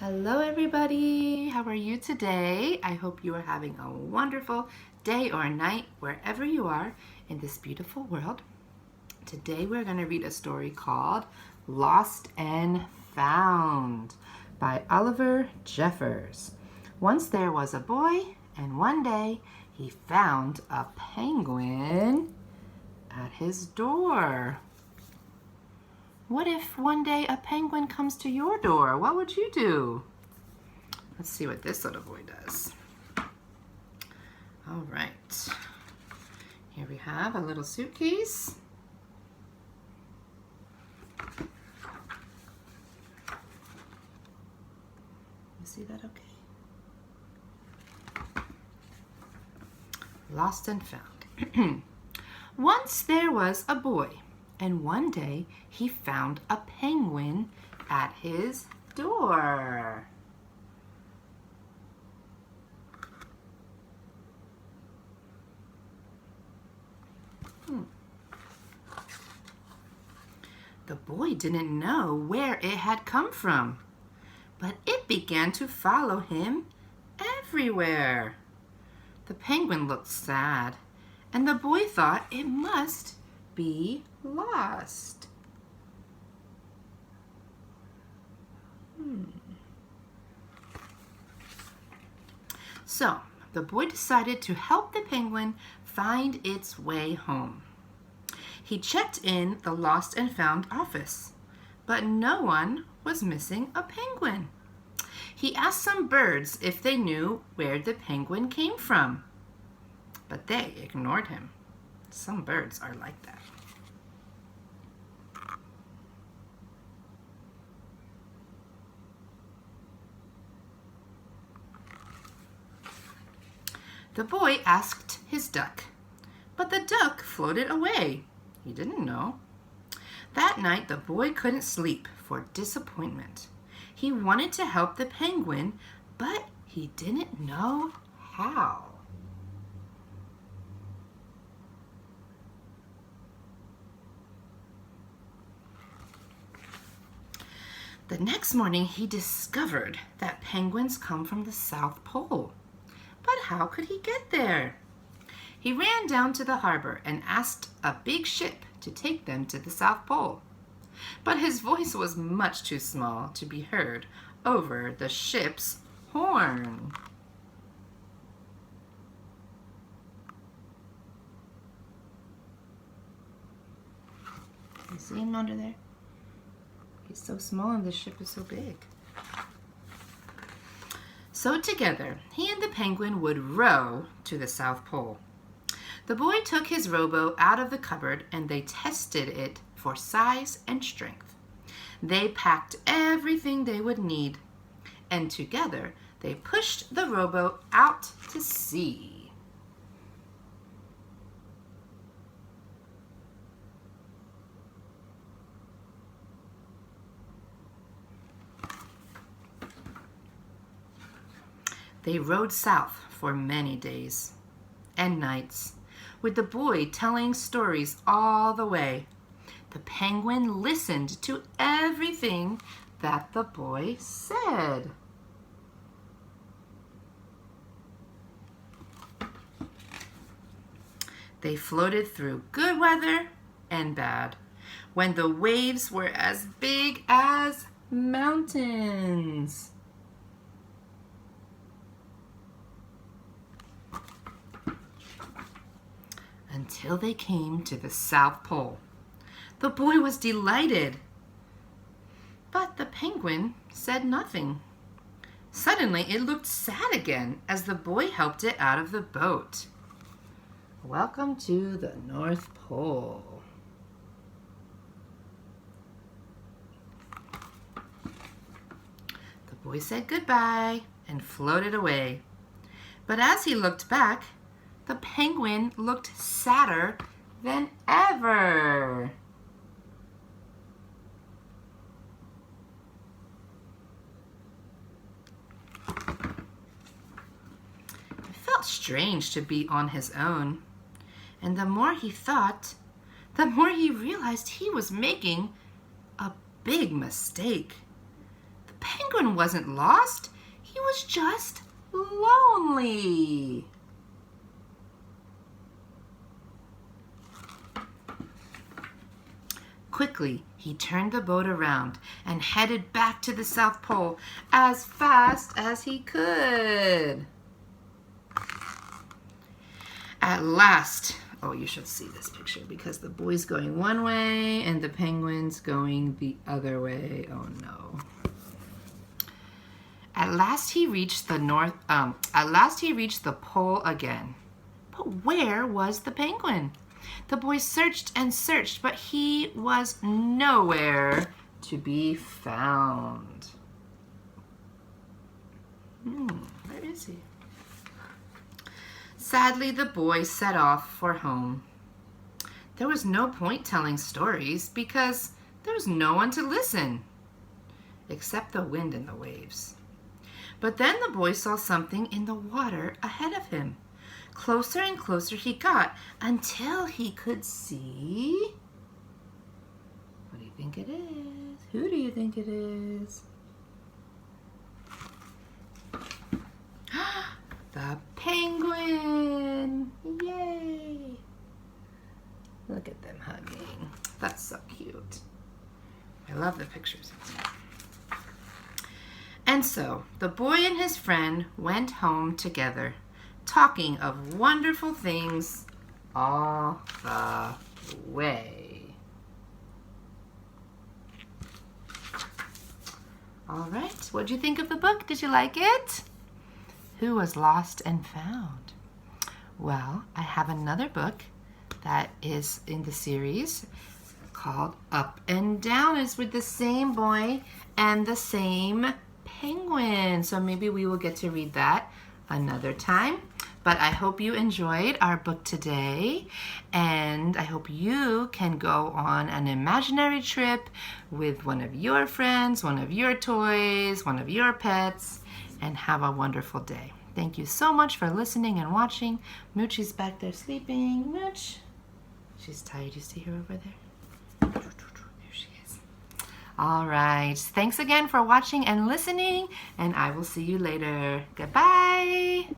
Hello everybody, how are you today? I hope you are having a wonderful day or night wherever you are in this beautiful world. Today we're going to read a story called Lost and Found by Oliver Jeffers. Once there was a boy, and one day he found a penguin at his door. What if one day a penguin comes to your door? What would you do? Let's see what this little boy does. All right. Here we have a little suitcase. You see that okay? Lost and Found. Once there was a boy, and one day he found a penguin at his door. The boy didn't know where it had come from, but it began to follow him everywhere. The penguin looked sad, and the boy thought it must be lost. So the boy decided to help the penguin find its way home. He checked in the Lost and Found office, but no one was missing a penguin. He asked some birds if they knew where the penguin came from, but they ignored him. Some birds are like that. The boy asked his duck, but the duck floated away. He didn't know. That night, the boy couldn't sleep for disappointment. He wanted to help the penguin, but he didn't know how. The next morning, he discovered that penguins come from the South Pole. But how could he get there? He ran down to the harbor and asked a big ship to take them to the South Pole. But his voice was much too small to be heard over the ship's horn. You see him under there? He's so small and the ship is so big. So together, he and the penguin would row to the South Pole. The boy took his rowboat out of the cupboard and they tested it for size and strength. They packed everything they would need, and together they pushed the rowboat out to sea. They rowed south for many days and nights, with the boy telling stories all the way. The penguin listened to everything that the boy said. They floated through good weather and bad, when the waves were as big as mountains. Until they came to the South Pole. The boy was delighted, but the penguin said nothing. Suddenly, it looked sad again as the boy helped it out of the boat. Welcome to the North Pole. The boy said goodbye and floated away. But as he looked back, the penguin looked sadder than ever. It felt strange to be on his own, and the more he thought, the more he realized he was making a big mistake. The penguin penguin wasn't lost. He was just lonely. Quickly, he turned the boat around and headed back to the South Pole as fast as he could. At last, oh, you should see this picture because the boy's going one way and the penguin's going the other way. Oh no. At last he reached the pole again. But where was the penguin? The boy searched and searched, but he was nowhere to be found. Where is he? Sadly, the boy set off for home. There was no point telling stories because there was no one to listen, except the wind and the waves. But then the boy saw something in the water ahead of him. Closer and closer he got until he could see. What do you think it is? Who do you think it is? The penguin! Yay! Look at them hugging. That's so cute. I love the pictures. And so the boy and his friend went home together, talking of wonderful things all the way. All right, what did you think of the book? Did you like it? Who was lost and found? Well, I have another book that is in the series called Up and Down. It's with the same boy and the same penguin. So maybe we will get to read that another time. But I hope you enjoyed our book today, and I hope you can go on an imaginary trip with one of your friends, one of your toys, one of your pets, and have a wonderful day. Thank you so much for listening and watching. Moochie's back there sleeping. Mooch. She's tired. You see her over there? There she is. All right. Thanks again for watching and listening, and I will see you later. Goodbye.